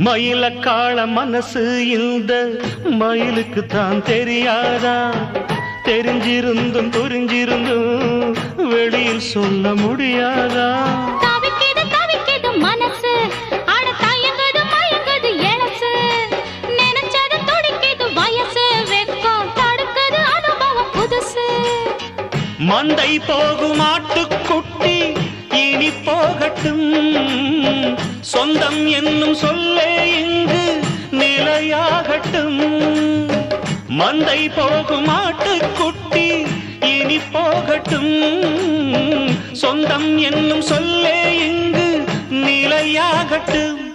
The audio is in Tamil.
மயிலக்காள மனசு இந்த மயிலுக்கு தான் தெரியாதா? தெரிஞ்சிருந்தும் புரிஞ்சிருந்தும் வெளியில் சொல்ல முடியாதா? தவிக்குது தவிக்குது மனசு, அட தயங்குது மயங்குது எழசு, நினைச்சது துடிக்குது வயசு, வெக்கம் தடுக்குது அனுபவம் புதுசு. மந்தை போகும் ஆட்டுக்குட்டி இனி போகட்டும், சொந்தம் என்னும் சொல்லே இங்கு நிலையாகட்டும். மந்தை போகும் ஆட்டுக்குட்டி இனி போகட்டும், சொந்தம் என்னும் சொல்லே இங்கு நிலையாகட்டும்.